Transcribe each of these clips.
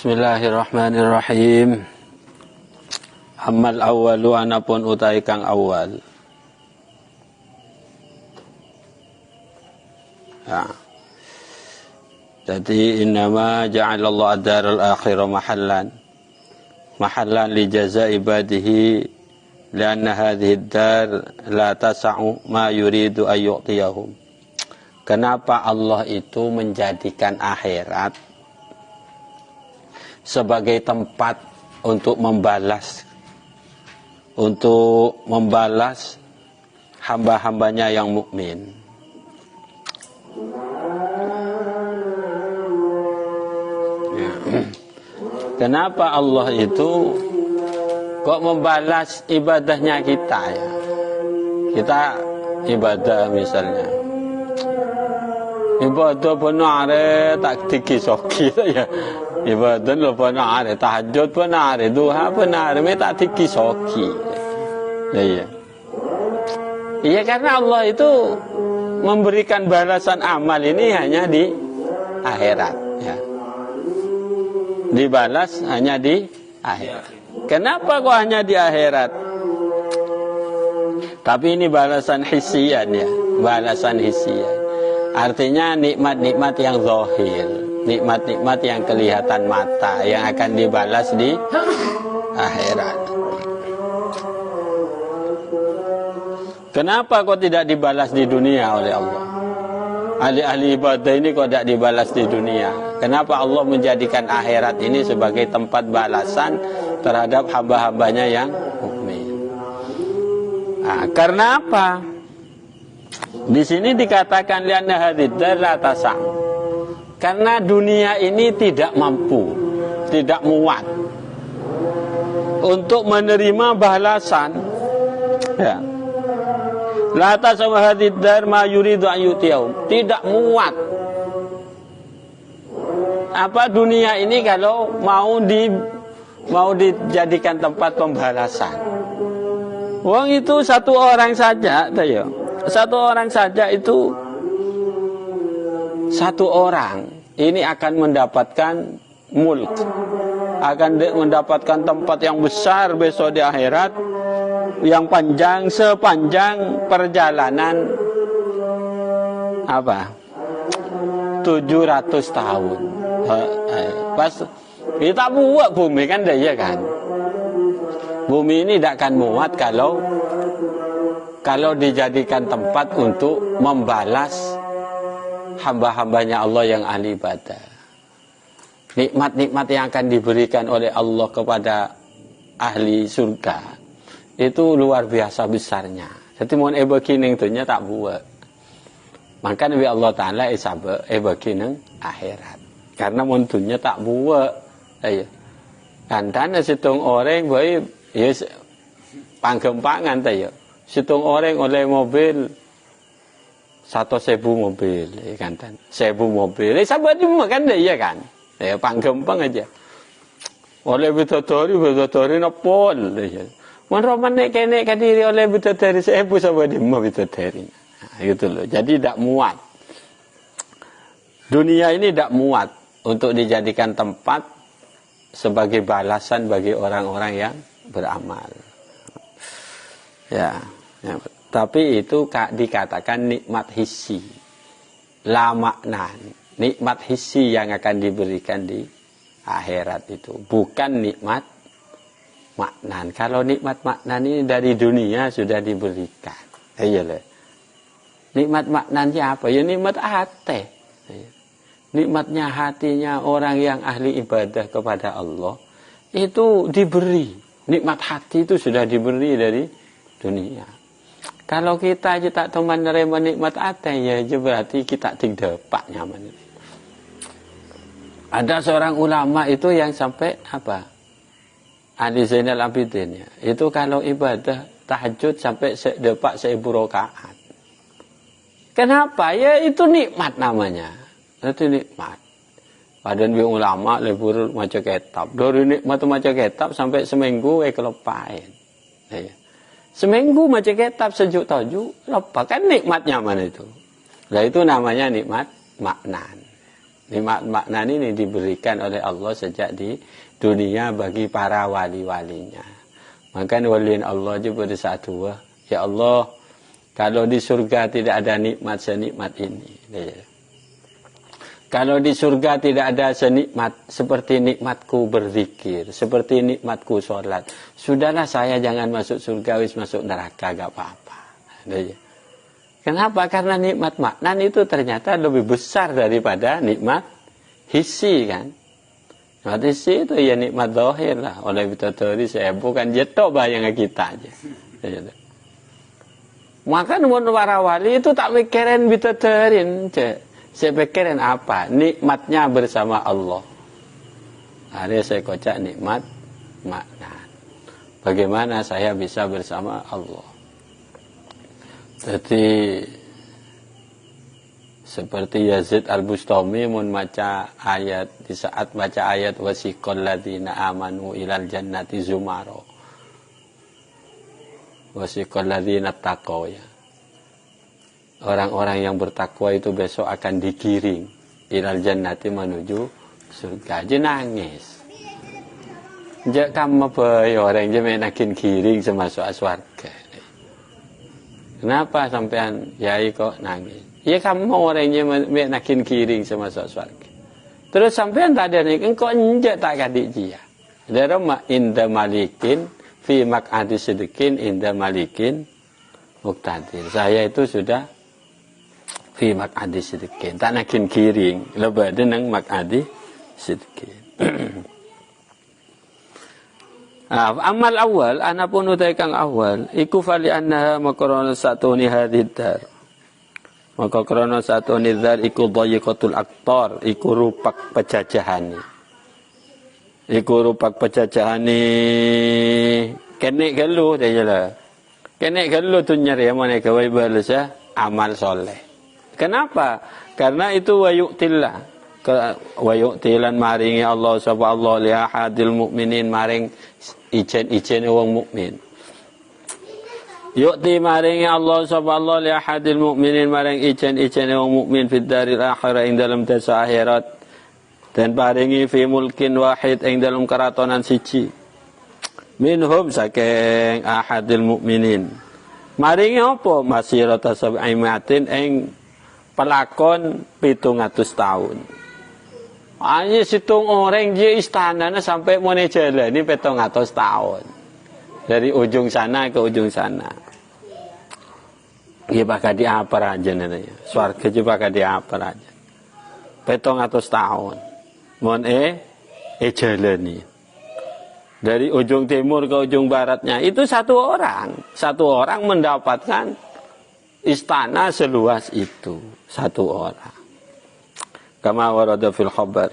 Bismillahirrahmanirrahim. Amal awalu anapun utai kang awal. Ya. Jadi innama ja'alallahu ad-daral akhirah mahallan li jazaa ibadihi lianna hadhihi ad-dar la tas'u ma yuridu ay yu'tiyahum. Kenapa Allah itu menjadikan akhirat sebagai tempat untuk membalas hamba-hambanya yang mukmin. Ya. Kenapa Allah itu kok membalas ibadahnya kita ya? Kita ibadah misalnya. Ibadah benar tak dikisoki ya. Ibadah lo benar, tahajud benar, duha benar, tak dikisoki. Ya. Iya karena Allah itu memberikan balasan amal ini hanya di akhirat ya. Dibalas hanya di akhirat. Kenapa kok hanya di akhirat? Tapi ini balasan hissian ya, balasan hissian. Artinya nikmat-nikmat yang zahir, nikmat-nikmat yang kelihatan mata yang akan dibalas di akhirat. Kenapa kok tidak dibalas di dunia oleh Allah? Ahli-ahli ibadah ini kok tidak dibalas di dunia? Kenapa Allah menjadikan akhirat ini sebagai tempat balasan terhadap hamba-hambanya yang mukmin? Nah, karena apa? Di sini dikatakan lianna hadzal la tasam. Karena dunia ini tidak mampu, tidak muat untuk menerima balasan. Ya. La tasam hadzal dar ma yuridu an yutiyahum. Tidak muat. Apa dunia ini kalau mau dijadikan tempat pembalasan. Wong itu satu orang saja, tayo. Satu orang saja itu satu orang ini akan mendapatkan mulk, akan mendapatkan tempat yang besar besok di akhirat yang panjang sepanjang perjalanan apa 700 tahun. Pas kita buat bumi kan dah ya kan, bumi ini tidak akan muat kalau dijadikan tempat untuk membalas hamba-hambanya Allah yang ahli ibadah. Nikmat-nikmat yang akan diberikan oleh Allah kepada ahli surga itu luar biasa besarnya. Jadi mohon begining tu nya tak buat. Maka Nabi Allah Ta'ala isabe begining akhirat. Karena mohon tu nya tak buat. Ayo. Kantana situng orang bae ya panggempangan tayo. Situng orang oleh mobil 100.000 mobil, ya kan? 1.000 mobil, sahabat itu makan deh, ya kan? Ya panggempang aja. Oleh bidadari napol, ya. Menroman nek kene kadiri oleh bidadari 1.000 sahabat itu mau bidadari. Nah, gitu loh. Jadi tidak muat. Dunia ini tidak muat untuk dijadikan tempat sebagai balasan bagi orang-orang yang beramal. Ya. Ya, tapi itu dikatakan nikmat hissi, la maknan, nikmat hissi yang akan diberikan di akhirat itu, bukan nikmat maknan. Kalau nikmat maknan ini dari dunia sudah diberikan. Iyalah. Nikmat maknanya apa? Ya nikmat hati. Nikmatnya hatinya orang yang ahli ibadah kepada Allah itu diberi. Nikmat hati itu sudah diberi dari dunia. Kalau kita aja tak tahu menerima nikmat hati, ya berarti kita tidak dapat nyaman. Ada seorang ulama itu yang sampai apa? Ali Zainal Abidin ya. Itu kalau ibadah tahajud sampai dapat 1.000 rakaat. Kenapa? Ya itu nikmat namanya. Itu nikmat. Padahal yang ulama lebur maca kitab. Dari nikmat maca kitab sampai seminggu kelepain. Ya. Seminggu maca kitab sejuk tajuk, lupa kan nikmatnya mana itu. Nah itu namanya nikmat maknan. Nikmat makna ini diberikan oleh Allah sejak di dunia bagi para wali-walinya. Maka waliin Allah juga pada saat tua, ya Allah, kalau di surga tidak ada nikmat senikmat ini. Kalau di surga tidak ada senikmat seperti nikmatku berzikir, seperti nikmatku sholat, sudahlah saya jangan masuk surga, wis masuk neraka, gak apa-apa. Kenapa? Karena nikmat makna itu ternyata lebih besar daripada nikmat hissi kan. Nikmat hissi itu ya nikmat zahir lah. Oleh bidadari saya bukan jetok bayang kita aja. Maka para wali itu tak mikirin bidadarin. Saya pikirin apa? Nikmatnya bersama Allah. Hari saya kocak nikmat makna. Bagaimana saya bisa bersama Allah? Jadi seperti Yazid Al-Bustami membaca ayat, di saat baca ayat wasiqal ladzina amanu ilal jannati zumaro. Wasiqal ladzina taqaw ya. Orang-orang yang bertakwa itu besok akan digiring ilal jannati menuju surga. Dia nangis. Jak kamu apa orang je menakin giring semasuk surga. Kenapa sampean yai kok nangis? Ya kamu orangnya menakin giring semasuk surga. Terus sampean tak ada nih, engkau enjak tak kadik dia. Dari mak inda malikin fi mak'adi sedekин inda malikin muktadir. Saya itu sudah fi mak'adi sedekin, tak nakin giring, lebih nang mak'adi sedekin. Amal awal, ana pun utai kang awal, iku fali annaha makarona satuni hadid dar. Maka krana satuni dar iku dhayiqatul aktar, iku rupak pejajahani. Iku rupak pejajahani kenek gelu dayala. Kenek gelu tu nyari mana gawe balesa amal soleh. Kenapa? Karena itu wayuktillah. Wayuktilan maringi Allah subhanahu li ahadil mukminin maring ijen-ijen wong mukmin. Yukti maringi Allah subhanahu li ahadil mukminin maring ijen-ijen wong mukmin fid daril akhirah ing dalam dasa akhirat dan paringi fi mulkin wahid ing dalam keratonan siji. Minhum saking ahadil mukminin. Maringi apa? Masirata sab'imatin ing pelakon 700 tahun. Hanya situng orang dia istananya sampai mana jalan ini 700 tahun. Dari ujung sana ke ujung sana. Dia bakal diapar aja nantinya. Swarga juga bakal diapar aja. 700 tahun. Mon jalan ini. Dari ujung timur ke ujung baratnya itu satu orang. Satu orang mendapatkan istana seluas itu. Satu orang. Kama warada fil khabar.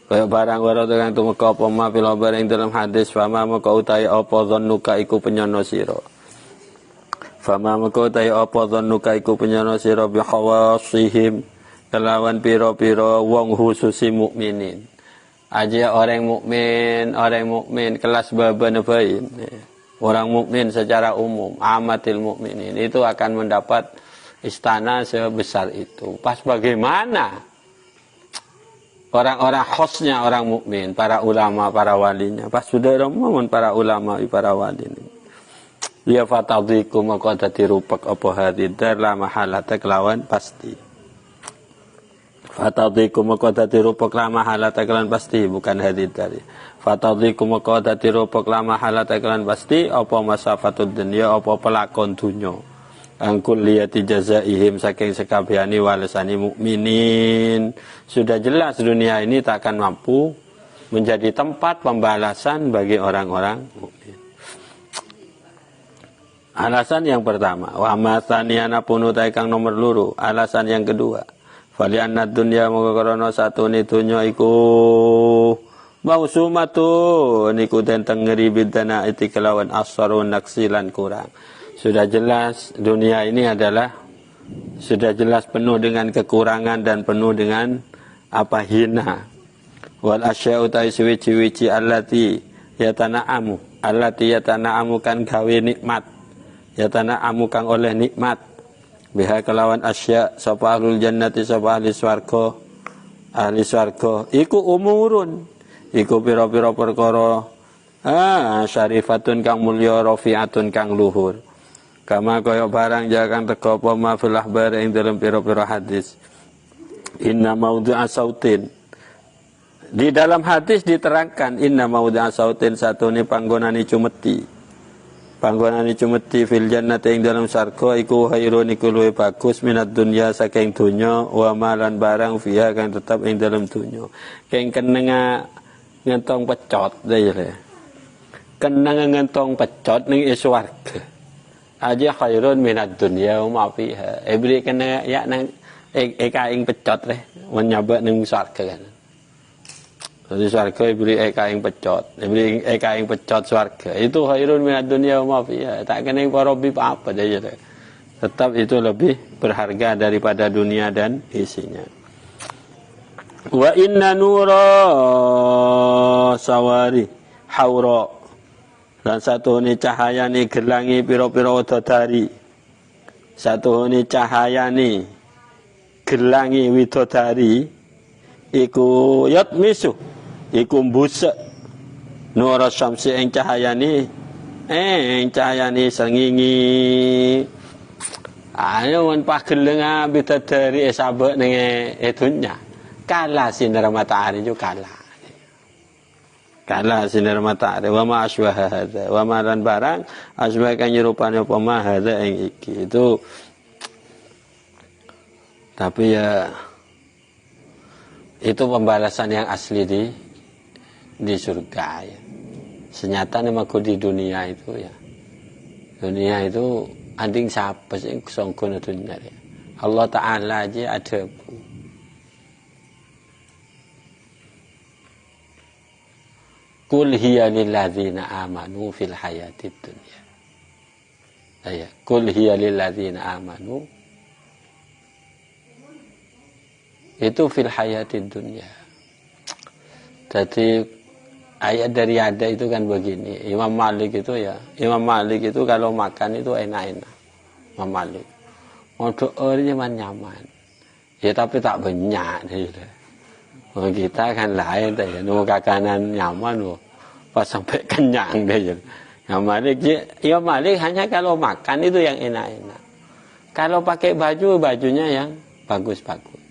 Kaya barang warada kang tumeka apa ma fil khabar ing dalam hadis fama maka utahe apa zannuka iku penyono sira. Fama maka utahe apa zannuka iku penyono sira bi khawasihim kelawan pira-pira wong khususi mukminin. Aja orang mukmin kelas baban-bain. Orang mukmin secara umum, amatil mukminin itu akan mendapat istana sebesar itu. Pas bagaimana orang-orang khosnya orang mukmin, para ulama, para walinya. Pas sudah rombongan para ulama, para wali ini. Ya fatadhiku maka dadi rupak apa hadidar la mahalata kelawan pasti. Fatadhiku maka dadi rupak la mahalata kelawan pasti, bukan hadidar. Fatadhiku maka dadi rupak la mahalata kelawan pasti apa masafatud dunya apa pelakon dunya. Angkul liyati jazaihim saking sekabehane walesani mukminin. Sudah jelas dunia ini tak akan mampu menjadi tempat pembalasan bagi orang-orang mukmin. Alasan yang pertama, wa matsaniana punutai kang nomor loro. Alasan yang kedua, fali anna dunya moko krana satune dunya iku mausumatu niku den tengeri bidana iti kelawan asarun naksilan kurang. Sudah jelas dunia ini adalah sudah jelas penuh dengan kekurangan dan penuh dengan apa hina. Wal asya'u ta suwi-suwi allati yatana'amu kan gawe nikmat. Yatana'amu kang oleh nikmat. Biha kelawan asya' sapa ahlul jannati sapa ahli swarga ahli swarga iku umurun iku pira-pira perkara syarifatun kang mulya rafi'atun kang luhur kama kaya barang jakang teka apa ma fil akhbar ing dalam pira-pira hadis inna maudhi'a sautin di dalam hadis diterangkan inna maudhi'a sautin satune panggonane cumeti fil jannati ing dalam surga iku khairun iku luwih bagus minat dunya saking donya wa malan barang fiha kang tetap ing dalam donya keng kenenga ngentong pecot dhewe kenenga ngentong pecot ning swarga aja khairun minat dunya wa ma fiha ibri kenenga ya nang eka ing pecot le menyabak ning swarga kan. Jadi swarga ibri eka ing pecot, ibri eka ing pecot swarga. Itu khairun minad dunya wa ma fiha. Tak kena para bib apa aja. Tetap itu lebih berharga daripada dunia dan isinya. Wa inna nura sawari haura. Dan satu ni cahaya ni gelangi pira-pira widodari. Satu ni cahaya ni gelangi widodari iku yatmisu iku mbusek nur syamsi ing cahayane srengenge ayo wan pageleng bidadari sabek ning dunya kalah sinar matahari juga kalah sinar matahari wa ma asbaha hadza wa ma lan barang asbaha kan nyerupane apa ma hadza ing iki itu tapi ya itu pembalasan yang asli di surga ya. Senyata nemaku di dunia itu ya. Dunia itu anding siapa sih songkono dunia ya. Allah Ta'ala aja ada Qul hiya lilladzina amanu fil hayatid dunya. Ya, qul hiya lilladzina amanu itu fil hayatid dunya. Jadi ayat dari ada itu kan begini. Imam Malik itu kalau makan itu enak-enak. Imam Malik. Mau doanya nyaman. Ya tapi tak banyak gitu. Oh, kita kan lain deh. Nunggu kakanan nyaman pas sampai kenyang deh. Imam Malik hanya kalau makan itu yang enak-enak. Kalau pakai bajunya yang bagus-bagus.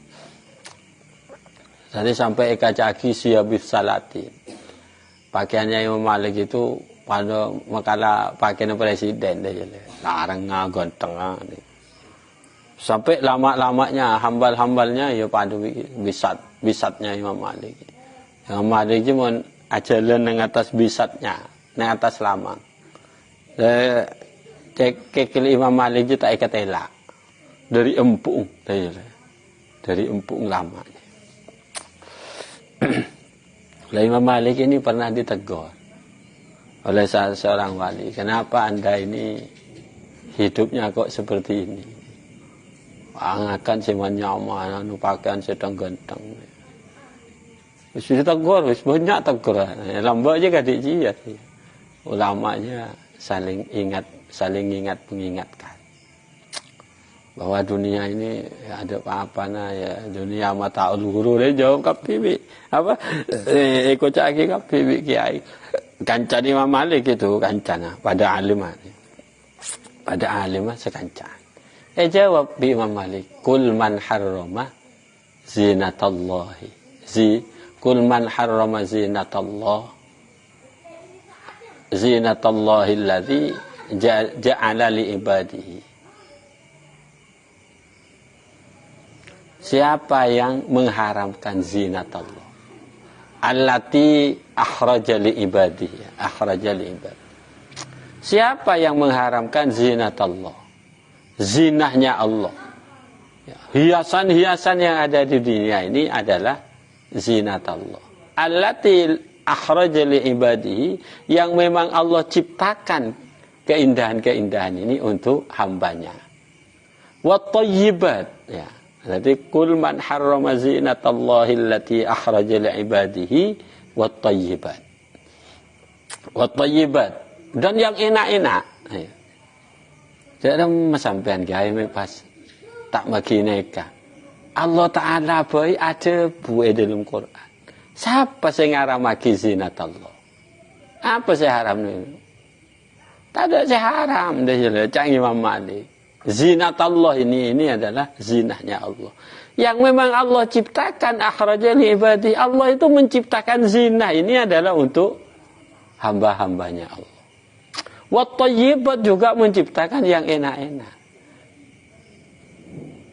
Jadi sampai kacaki siabif salati. Pakaiannya Imam Malik itu pada makala pakaian presiden deh, larang ganteng. Sampai lama-lamanya hambal-hambalnya ya pada bisatnya Imam Malik. Imam Malik cuma ajalan nang atas bisatnya, nang atas lamang. Kekil Imam Malik itu tak ikat elak dari empung, dari empung lamanya. Imam Malik ini pernah ditegur oleh seorang wali. Kenapa anda ini hidupnya kok seperti ini? Akan seman nyaman, pakaian sedang ganteng. Sudah tegur, banyak tegur. Lambat aja gak dijiat. Ulamanya saling ingat mengingatkan bahwa dunia ini ada apa-apa ya dunia mata uluru jawab kapibi apa ikut caki kapibi kiai kancan Imam Malik itu kancana pada alimah sekancan jawab bi Imam Malik kul man harrama zinatallahi kul man harrama zinatallahi alladzi ja'ala li ibadihi. Siapa yang mengharamkan zinat Allah? Allati akhraja li ibadihi. Siapa yang mengharamkan zinat Allah? Zinahnya Allah. Hiasan-hiasan yang ada di dunia ini adalah zinat Allah. Allati akhraja li ibadihi, yang memang Allah ciptakan keindahan-keindahan ini untuk hambanya. Wa thayyibat, ya. Jadi kul man harrama zinatallahi allati akhraja li ibadihi wat thayyibat. Dan yang enak-enak. Jadi sampean gawe pas tak bagi nikah. Allah Ta'ala baik ada buat dalam Quran. Siapa yang ngaramaki zinat Allah? Apa saya haram ni? Tak ada saya haram. Dia jelas. Cak Imam Malik. Zinat Allah ini adalah zinahnya Allah. Yang memang Allah ciptakan akhraja li ibadi. Allah itu menciptakan zina ini adalah untuk hamba-hambanya Allah. Wat thayyibat juga menciptakan yang enak-enak.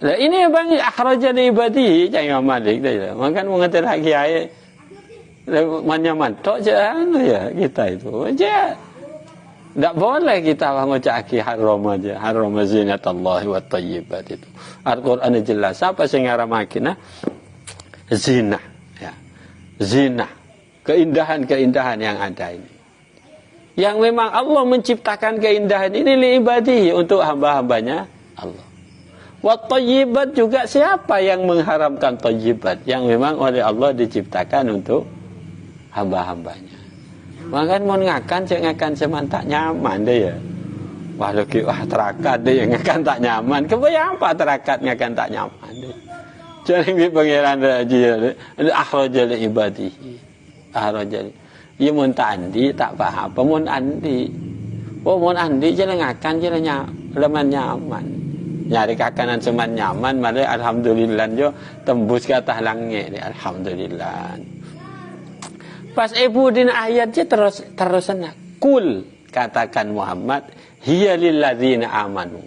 Lah ini bang akhraja li ibadi Cak Imam Malik dah. Makan mengerti lagi ayat. Manyaman tok je ya kita itu. Je. Tak boleh kita mengucapkan haram aja. Haram zinatallahi wa thayyibat itu. Al-Quran jelas. Apa yang ngaramaki? Zina. Ya. Zina. Keindahan-keindahan yang ada ini. Yang memang Allah menciptakan keindahan ini li ibadihi untuk hamba-hambanya Allah. Wa thayyibat juga siapa yang mengharamkan thayyibat? Yang memang oleh Allah diciptakan untuk hamba-hambanya. Makan mau ngakan cek ngakan seman tak nyaman deh ya. Walau wah terakat deh ngakan tak nyaman. Kebayang apa terakat ngakan tak nyaman deh. Jangan di pangeran aja. Akhraja li ibadihi. Akhraja. Ia mun tak andi tak paham. Mun andi. Oh mun andi je ngakan je leman nyaman. Nyari kakanan seman nyaman malah alhamdulillah jo tembus ke atas langit. Alhamdulillah. Pas ibu din ayatnya terus nak kul katakan Muhammad hiya lilladzina amanu.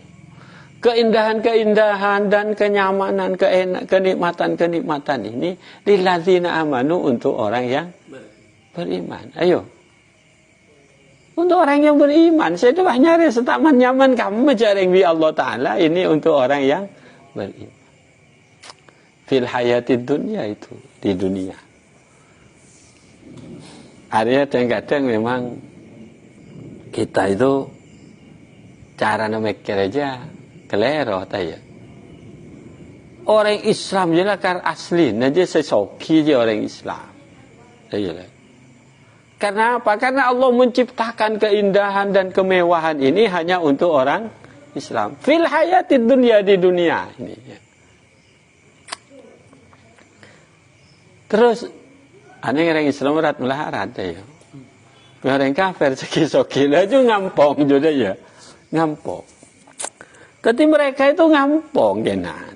Keindahan-keindahan dan kenyamanan, kenikmatan ini lilladzina amanu untuk orang yang beriman. Ayo. Untuk orang yang beriman, saya dah nyari setaman nyaman kamu mencari bi Allah Taala ini untuk orang yang beriman. Fil hayatid dunya itu di dunia. Ada kadang-kadang memang kita itu cara memikir aja kelero ya. Orang Islam je lah kan asli, aja sesoki je orang Islam. Yalah. Karena apa? Karena Allah menciptakan keindahan dan kemewahan ini hanya untuk orang Islam. Fil hayatid dunya di dunia ini. Terus ada orang Islam berat melarat ya. Orang kafir seki-seki lah itu ngampong juga ya. Ngampong. Tapi mereka itu ngampong genan.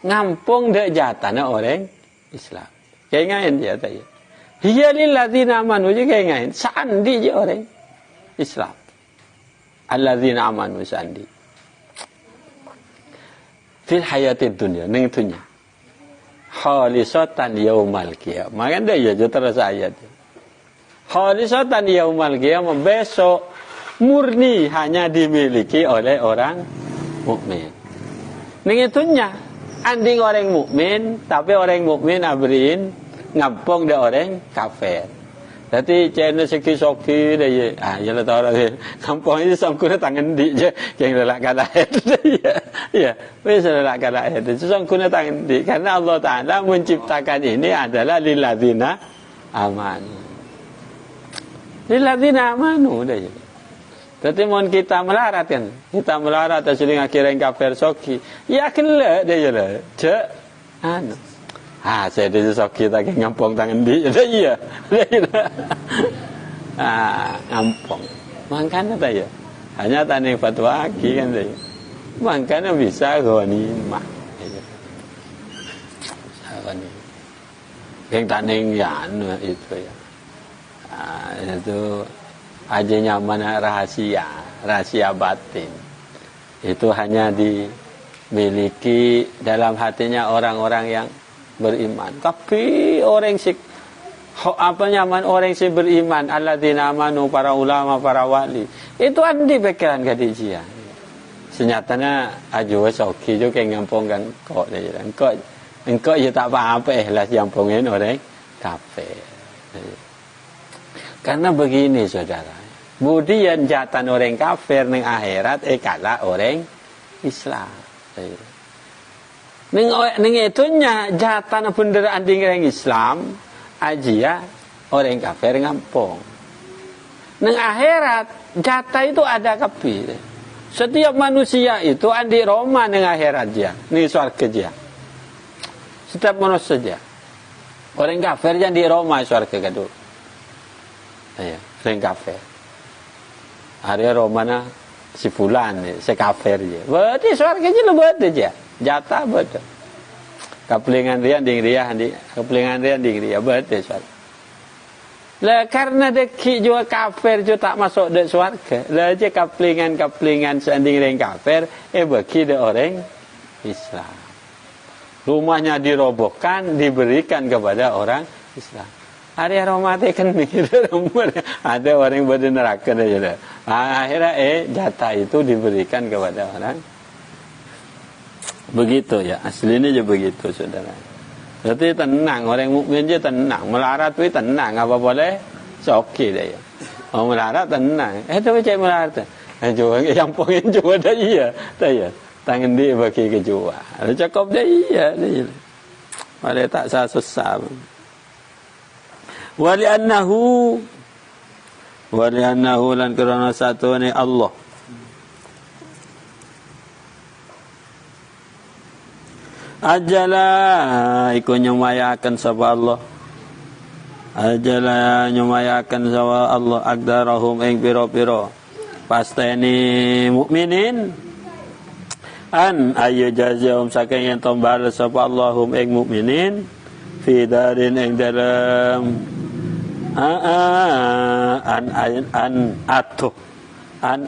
Ngampong dek jatana orang Islam. Kayak ngain dia tanya. Hiya lilladzina amanu je kayak ngain. Sandi je orang Islam. Alladzina amanu sandi. Fil hayatid dunya ning dunya. Khalisatan yaumal qiyamah. Kan dia ya terus ayat. Khalisatan yaumal qiyamah besok murni hanya dimiliki oleh orang mukmin. Ning itunya anding orang mukmin tapi orang mukmin abrin ngampong dia orang kafir. Jadi channel seki-soki dia ya lah tahu dia kampung itu sangkuna tangan di je yang lelak kata ya wis lelak kata itu sangkuna tangan di karena Allah Taala menciptakan ini adalah lilladzina amanu dia. Jadi mohon kita melarat kan kita melarat asli akhirnya kafir soki ya kena dia lah cek anu saya ada soki tak ngampong tangan di iya ngampong makanya tak ya hanya tanya fatwa lagi kan saya makanya bisa ghanimah bisa ghanimah yang tanya ya itu ya itu aja nyaman rahasia batin itu hanya dimiliki dalam hatinya orang-orang yang beriman. Tapi orang nyaman orang si beriman alladzina amanu para ulama para wali itu ada di pikiran gadisia. Senyatanya ajo soki jo kayak ngampongkan kok dia engkau ya tak apa-apa ikhlas ngampongin orang kafir. Karena begini saudara, kemudian jatan orang kafir neng akhirat kalah orang Islam. Neng itunya jatan benderaan di orang Islam aja orang kafir ngampong. Neng akhirat jatah itu ada kafir. Setiap manusia itu andi Roma neng akhirat dia, neng surga dia. Setiap manusia saja. Orang kafir yang di Roma surga kado. Ya, orang kafir. Hari Roma si fulan si kafir je. Berarti surga je lu buat aja. Jatah betul. Kapelingan dia ding dia kapelingan dia ding dia berarti surga. Lah karena deki juga kafir juga tak masuk ke surga. Lah aja kapelingan seanding orang kafir bagi de orang Islam. Rumahnya dirobohkan diberikan kepada orang Islam. Hari Ramadan kan mikir ada orang yang pada neraka aja. Akhirnya jatah itu diberikan kepada orang. Begitu ya, aslinya juga begitu saudara. Jadi tenang, orang mukmin je tenang, melarat tu tenang, apa boleh, okey dah ya. Orang melarat tenang, tu macam melarat. Jual yang pengen jual dah iya, dah ya. Tangan dia bagi kejual, cakap dah iya, dah ya. Malah tak susah. Wali'annahu lan kerana satu ni Allah ajala iku nyumayakan sapa Allah ajala nyumayakan sapa Allah agdarahum ing pira-pira pasteni mukminin an ayu jazahum saking yen tombal sapa Allahum ing mukminin fi darin ing dalam an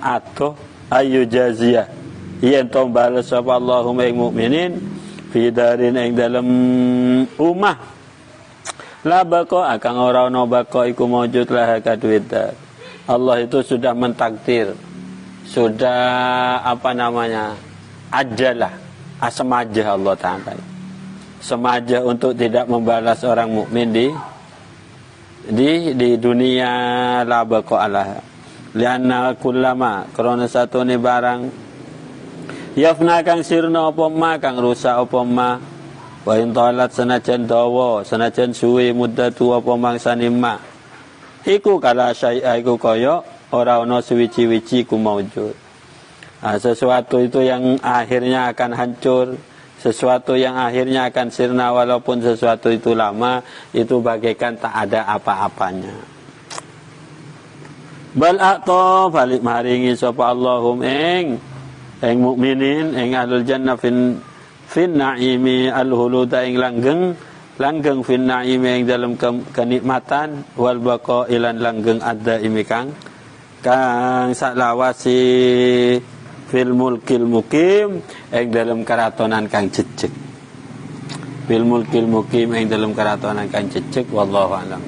atuh ayu jaziyah yen to bales sapa Allahumma ing mukminin fi darin ing dalem umah la baqa akan ora ono baqa iku maujud lah kaduit. Allah itu sudah mentakdir, sudah ajalah asmaja Allah Ta'ala semaja untuk tidak membalas orang mukmin di dunia la baqa'alah lianna kullama karena satu ni barang yafna kang sirna apa ma kang rusak apa ma wa in talat sanajan dawa sanajan suwi muddatu apa mangsane ma iku kala syai'a iku kaya ora ana suwi-wiji ku maujud. Sesuatu itu yang akhirnya akan hancur, sesuatu yang akhirnya akan sirna walaupun sesuatu itu lama, itu bagaikan tak ada apa-apanya. Bal aqta balik maringi sapa Allahum ing mukminin ing ahlul jannah fin naimi al-huluda ing langgeng fin naimi ing dalam kenikmatan wal baqa ilan langgeng ada imikang kang saklawasi fil mulkil mukim ing dalam keratonan kang jejeg. Fil mulkil mukim ing dalam keratonan kang jejeg wallahu a'lam.